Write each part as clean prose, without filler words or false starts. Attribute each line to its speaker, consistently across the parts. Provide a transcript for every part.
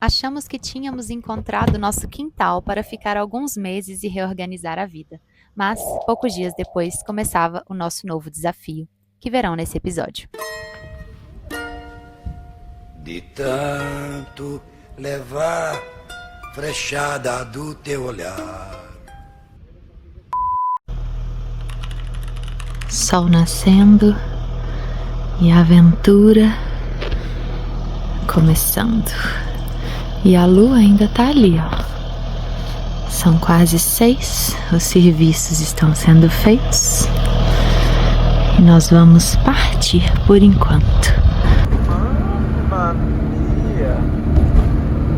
Speaker 1: Achamos que tínhamos encontrado nosso quintal para ficar alguns meses e reorganizar a vida. Mas, poucos dias depois, começava o nosso novo desafio, que verão nesse episódio.
Speaker 2: De tanto levar frechada do teu olhar.
Speaker 1: Sol nascendo e a aventura começando. E a lua ainda tá ali, ó. São quase 6, os serviços estão sendo feitos e nós vamos partir por enquanto.
Speaker 3: Mamma mia!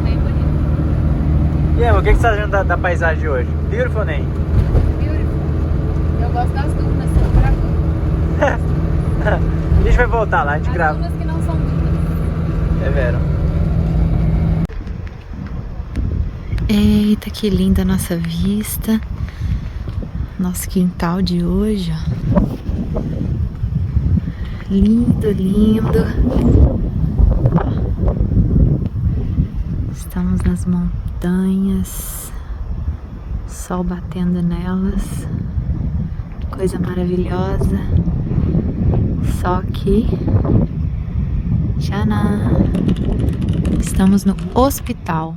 Speaker 1: Bem bonito.
Speaker 3: E aí, o que você tá achando da paisagem de hoje? Beautiful, nem?
Speaker 1: Beautiful. Eu gosto das dunas, você não gravou.
Speaker 3: A gente vai voltar lá, a gente
Speaker 1: As
Speaker 3: grava.
Speaker 1: dunas que não são dunas.
Speaker 3: É vero.
Speaker 1: Eita, que linda a nossa vista. Nosso quintal de hoje, ó. Lindo, lindo. Estamos nas montanhas, sol batendo nelas, coisa maravilhosa. Só que, tchanã, estamos no hospital.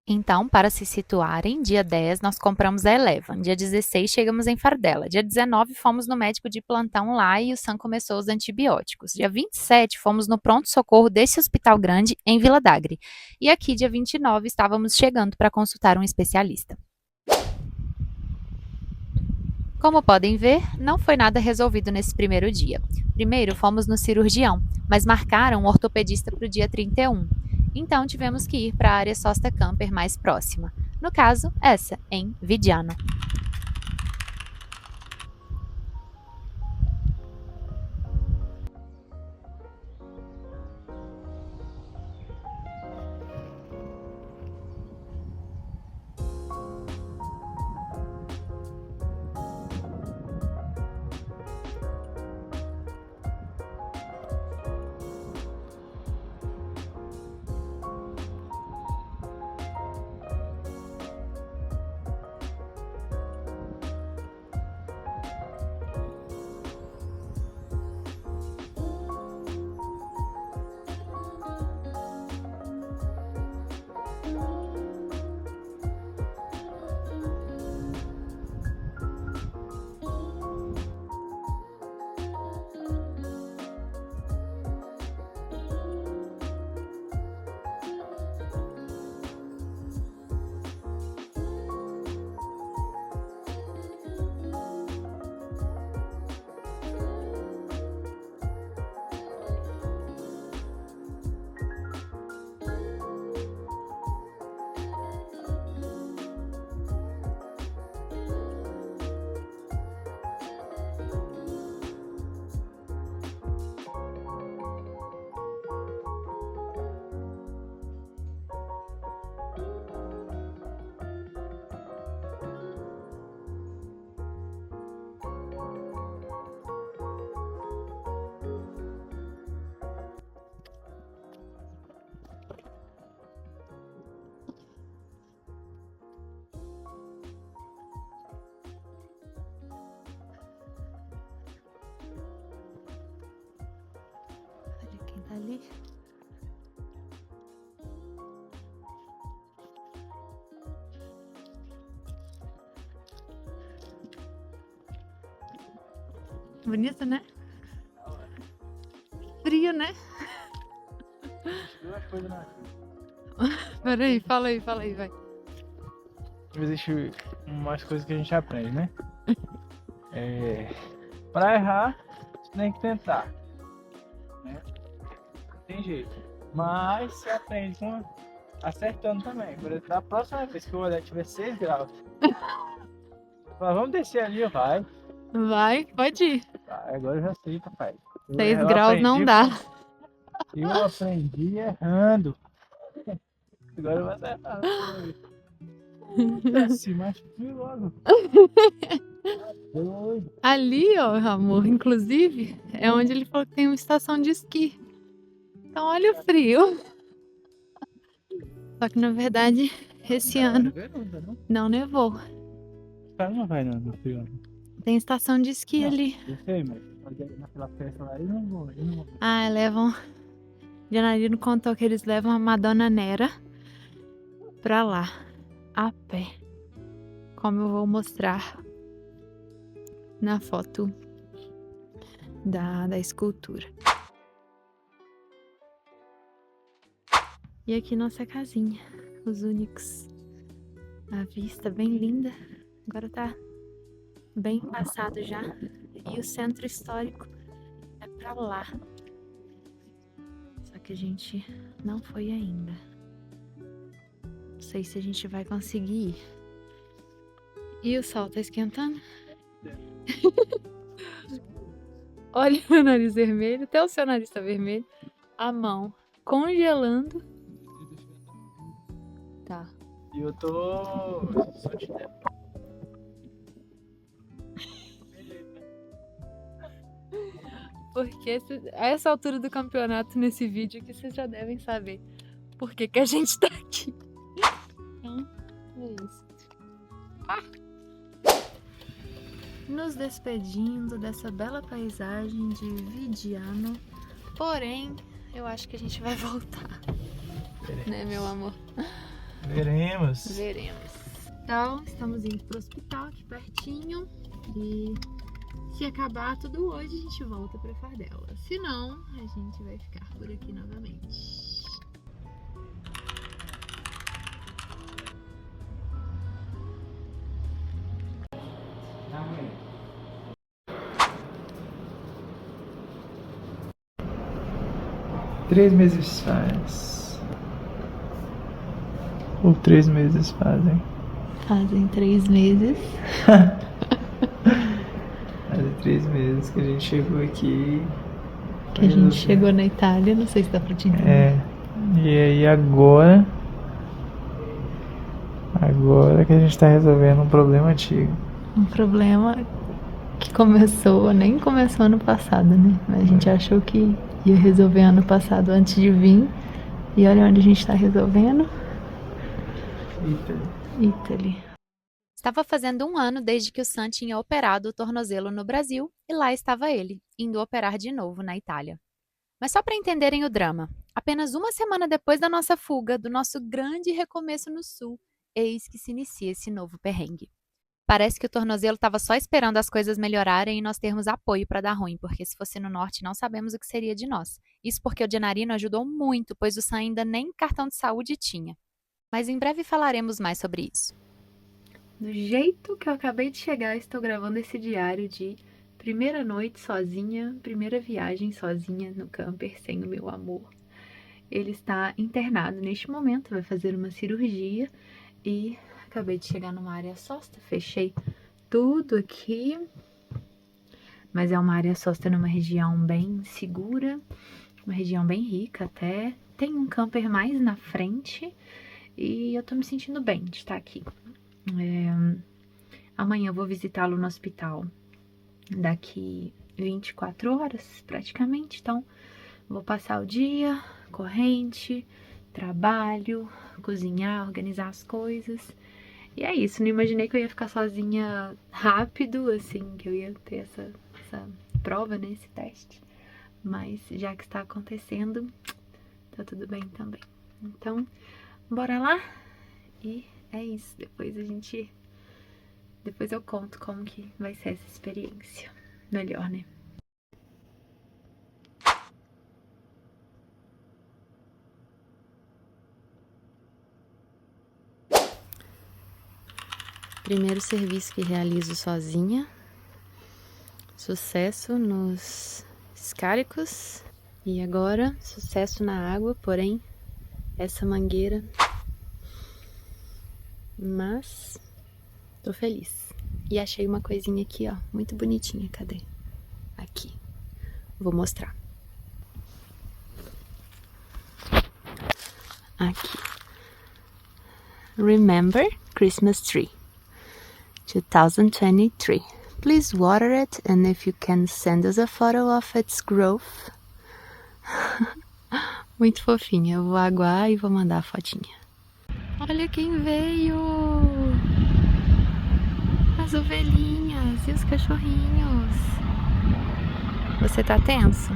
Speaker 1: Então, para se situarem, dia 10 nós compramos a Eleven, dia 16 chegamos em Fardela, dia 19 fomos no médico de plantão lá e o Sam começou os antibióticos, dia 27 fomos no pronto-socorro desse hospital grande em Vila Dagre, e aqui dia 29 estávamos chegando para consultar um especialista. Como podem ver, não foi nada resolvido nesse primeiro dia. Primeiro fomos no cirurgião, mas marcaram um ortopedista para o dia 31. Então tivemos que ir para a área Sosta Camper mais próxima. No caso, essa, em Vidiano. Olha quem tá ali. Bonito, né? Frio, né?
Speaker 3: Duas coisas na
Speaker 1: Peraí, fala aí, vai.
Speaker 3: Existem umas coisas que a gente aprende, né? Pra errar, você tem que tentar. Né? Não tem jeito. Mas você aprende acertando também. Por exemplo, da próxima vez que o olhar tiver 6 graus, fala, vamos descer ali, vai.
Speaker 1: Vai, pode ir.
Speaker 3: Vai, agora eu já sei, papai.
Speaker 1: 6 graus não dá.
Speaker 3: Eu aprendi errando. Agora eu vou acertar. Se mais frio logo. Doido.
Speaker 1: Ali, ó, amor, inclusive, é onde ele falou que tem uma estação de esqui. Então, olha o frio. Só que na verdade, esse ano não nevou.
Speaker 3: Não vai não, frio.
Speaker 1: Tem estação de esqui ali.
Speaker 3: Eu sei, mas naquela festa lá eles não vão.
Speaker 1: Ah, levam. Janarino contou que eles levam a Madonna Nera pra lá, a pé. Como eu vou mostrar na foto da escultura. E aqui nossa casinha, os únicos. A vista bem linda. Agora tá bem passado já. E o centro histórico é pra lá. Só que a gente não foi ainda. Não sei se a gente vai conseguir ir. E o sol tá esquentando? Olha o meu nariz vermelho, até o seu nariz tá vermelho. A mão congelando. Tá.
Speaker 3: E eu tô. Só te dando.
Speaker 1: Porque a essa altura do campeonato, nesse vídeo aqui, vocês já devem saber por que que a gente tá aqui. Então, é isso. Nos despedindo dessa bela paisagem de Vidiano. Porém, eu acho que a gente vai voltar. Né, meu amor?
Speaker 3: Veremos.
Speaker 1: Veremos. Então, estamos indo pro hospital aqui pertinho. E se acabar tudo hoje, a gente volta pra Fardela. Se não, a gente vai ficar por aqui novamente.
Speaker 3: Três meses faz. Ou 3 meses fazem.
Speaker 1: Fazem 3 meses.
Speaker 3: Fazem 3 meses que a gente chegou aqui.
Speaker 1: Que a gente chegou na Itália, não sei se dá pra te entender.
Speaker 3: É. E aí agora que a gente tá resolvendo um problema antigo.
Speaker 1: Um problema que nem começou ano passado, né? Mas a gente achou que ia resolver ano passado antes de vir. E olha onde a gente tá resolvendo. Italy. Estava fazendo 1 ano desde que o Sam tinha operado o tornozelo no Brasil e lá estava ele, indo operar de novo na Itália. Mas só para entenderem o drama, apenas 1 semana depois da nossa fuga, do nosso grande recomeço no Sul, eis que se inicia esse novo perrengue. Parece que o tornozelo estava só esperando as coisas melhorarem e nós termos apoio para dar ruim, porque se fosse no norte não sabemos o que seria de nós. Isso porque o Gennarino ajudou muito, pois o Sam ainda nem cartão de saúde tinha. Mas em breve falaremos mais sobre isso. Do jeito que eu acabei de chegar, estou gravando esse diário de primeira noite sozinha, primeira viagem sozinha no camper sem o meu amor. Ele está internado neste momento, vai fazer uma cirurgia e acabei de chegar numa área sósta, fechei tudo aqui, mas é uma área sósta numa região bem segura, uma região bem rica até, tem um camper mais na frente e eu tô me sentindo bem de estar aqui. Amanhã eu vou visitá-lo no hospital daqui 24 horas praticamente, então vou passar o dia corrente, trabalho, cozinhar, organizar as coisas. E é isso, não imaginei que eu ia ficar sozinha rápido, assim, que eu ia ter essa prova, né, esse teste. Mas já que está acontecendo, tá tudo bem também. Então, bora lá? E é isso, depois eu conto como que vai ser essa experiência. Melhor, né? Primeiro serviço que realizo sozinha. Sucesso nos escáricos. E agora, sucesso na água, porém, essa mangueira. Mas, tô feliz. E achei uma coisinha aqui, ó, muito bonitinha. Cadê? Aqui. Vou mostrar. Aqui. Remember Christmas tree. 2023. Please water it and if you can send us a photo of its growth. Muito fofinha. Eu vou aguar e vou mandar a fotinha. Olha quem veio! As ovelhinhas e os cachorrinhos. Você tá tenso?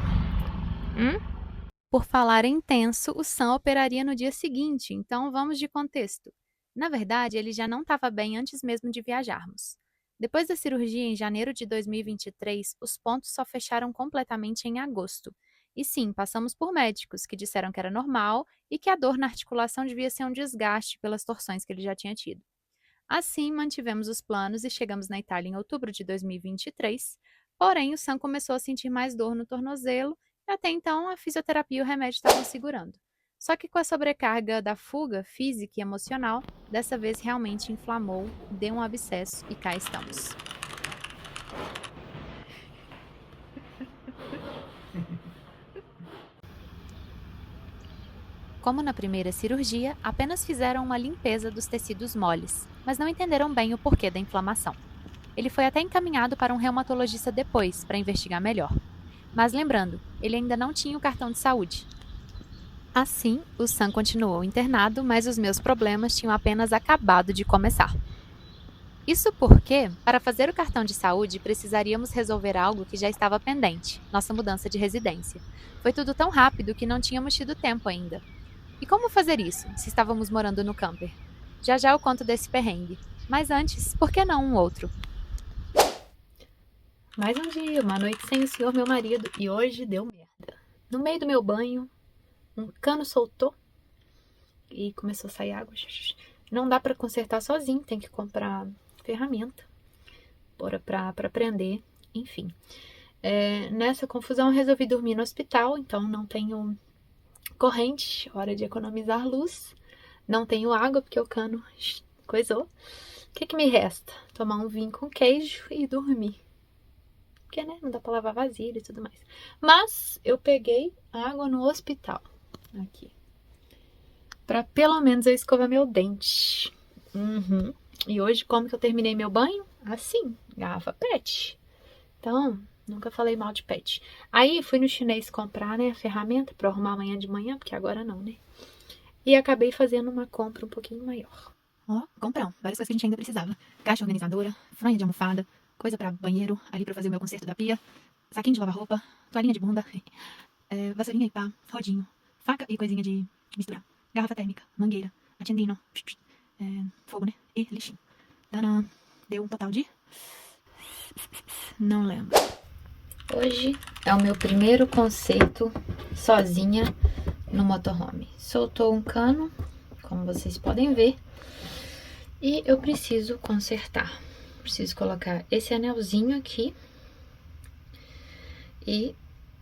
Speaker 1: Por falar em tenso, o Sam operaria no dia seguinte, então vamos de contexto. Na verdade, ele já não estava bem antes mesmo de viajarmos. Depois da cirurgia em janeiro de 2023, os pontos só fecharam completamente em agosto. E sim, passamos por médicos que disseram que era normal e que a dor na articulação devia ser um desgaste pelas torções que ele já tinha tido. Assim, mantivemos os planos e chegamos na Itália em outubro de 2023, porém o Sam começou a sentir mais dor no tornozelo e até então a fisioterapia e o remédio estavam segurando. Só que com a sobrecarga da fuga física e emocional, dessa vez realmente inflamou, deu um abscesso e cá estamos. Como na primeira cirurgia, apenas fizeram uma limpeza dos tecidos moles, mas não entenderam bem o porquê da inflamação. Ele foi até encaminhado para um reumatologista depois, para investigar melhor. Mas lembrando, ele ainda não tinha o cartão de saúde. Assim, o Sam continuou internado, mas os meus problemas tinham apenas acabado de começar. Isso porque, para fazer o cartão de saúde, precisaríamos resolver algo que já estava pendente, nossa mudança de residência. Foi tudo tão rápido que não tínhamos tido tempo ainda. E como fazer isso, se estávamos morando no camper? Já já eu conto desse perrengue. Mas antes, por que não um outro? Mais um dia, uma noite sem o senhor meu marido, e hoje deu merda. No meio do meu banho, um cano soltou e começou a sair água. Não dá pra consertar sozinho, tem que comprar ferramenta pra prender, enfim. Nessa confusão eu resolvi dormir no hospital, então não tenho corrente, hora de economizar luz. Não tenho água porque o cano coisou. O que me resta? Tomar um vinho com queijo e dormir. Porque, né, não dá pra lavar vasilha e tudo mais. Mas eu peguei água no hospital. Aqui. Pra pelo menos eu escovar meu dente. E hoje, como que eu terminei meu banho? Assim, garrafa PET. Então, nunca falei mal de PET. Aí, fui no chinês comprar, né, a ferramenta pra arrumar amanhã de manhã, porque agora não, né? E acabei fazendo uma compra um pouquinho maior. Ó, comprão. Várias coisas que a gente ainda precisava. Caixa organizadora, fronha de almofada, coisa pra banheiro, ali pra fazer o meu conserto da pia, saquinho de lavar roupa, toalhinha de bunda, vassourinha e pá, rodinho, faca e coisinha de misturar, garrafa térmica, mangueira, atendino, fogo, né, e lixinho. Tadã. Deu um total de... não lembro. Hoje é o meu primeiro conserto sozinha no motorhome. Soltou um cano, como vocês podem ver, e eu preciso consertar. Preciso colocar esse anelzinho aqui e...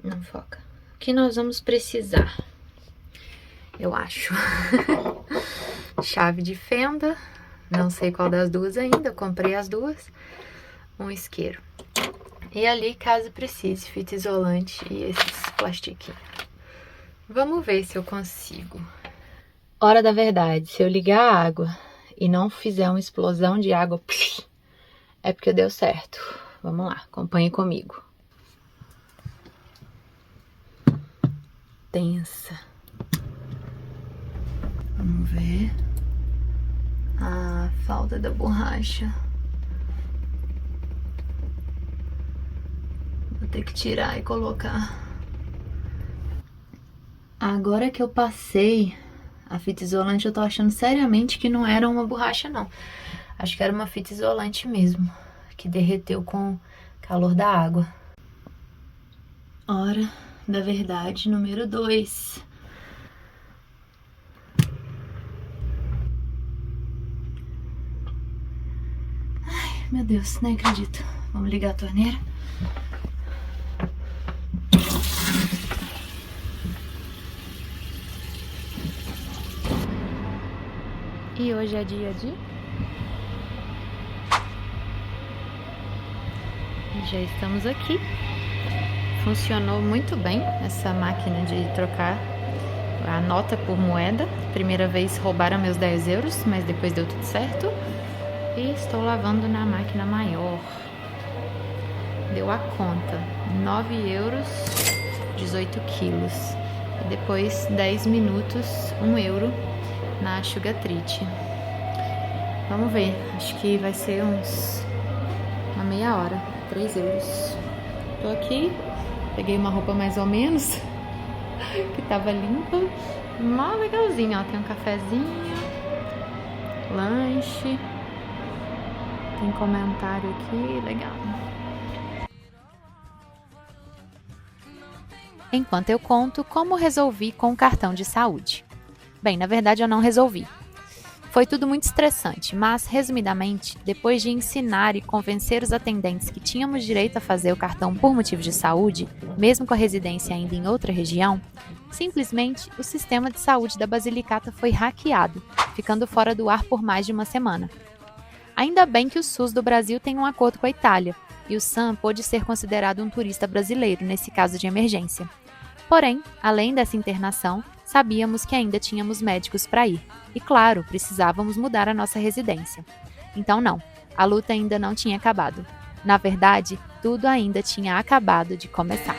Speaker 1: não foca. O que nós vamos precisar? Eu acho. Chave de fenda. Não sei qual das duas ainda. Eu comprei as duas. Um isqueiro. E ali, caso precise, fita isolante e esses plastiquinhos. Vamos ver se eu consigo. Hora da verdade. Se eu ligar a água e não fizer uma explosão de água... é porque deu certo. Vamos lá, acompanhe comigo. Tensa. Vamos ver. A falta da borracha. Vou ter que tirar e colocar. Agora que eu passei a fita isolante, eu tô achando seriamente que não era uma borracha, não. Acho que era uma fita isolante mesmo, que derreteu com o calor da água. Hora da verdade número 2. Ai, meu Deus, nem acredito. Vamos ligar a torneira. E hoje é dia de... já estamos aqui. Funcionou muito bem essa máquina de trocar a nota por moeda. Primeira vez roubaram meus 10 euros, mas depois deu tudo certo. E estou lavando na máquina maior. Deu a conta. 9 euros, 18 quilos. E depois 10 minutos, 1 euro. na Sugar Treat. Vamos ver, acho que vai ser uma meia hora, 3 euros. Tô aqui, peguei uma roupa mais ou menos, que tava limpa, mó legalzinho, ó, tem um cafezinho, lanche, tem comentário aqui, legal. Enquanto eu conto como resolvi com o cartão de saúde. Bem, na verdade eu não resolvi. Foi tudo muito estressante, mas, resumidamente, depois de ensinar e convencer os atendentes que tínhamos direito a fazer o cartão por motivo de saúde, mesmo com a residência ainda em outra região, simplesmente o sistema de saúde da Basilicata foi hackeado, ficando fora do ar por mais de uma semana. Ainda bem que o SUS do Brasil tem um acordo com a Itália, e o SAM pôde ser considerado um turista brasileiro nesse caso de emergência. Porém, além dessa internação, sabíamos que ainda tínhamos médicos para ir. E claro, precisávamos mudar a nossa residência. Então não, a luta ainda não tinha acabado. Na verdade, tudo ainda tinha acabado de começar.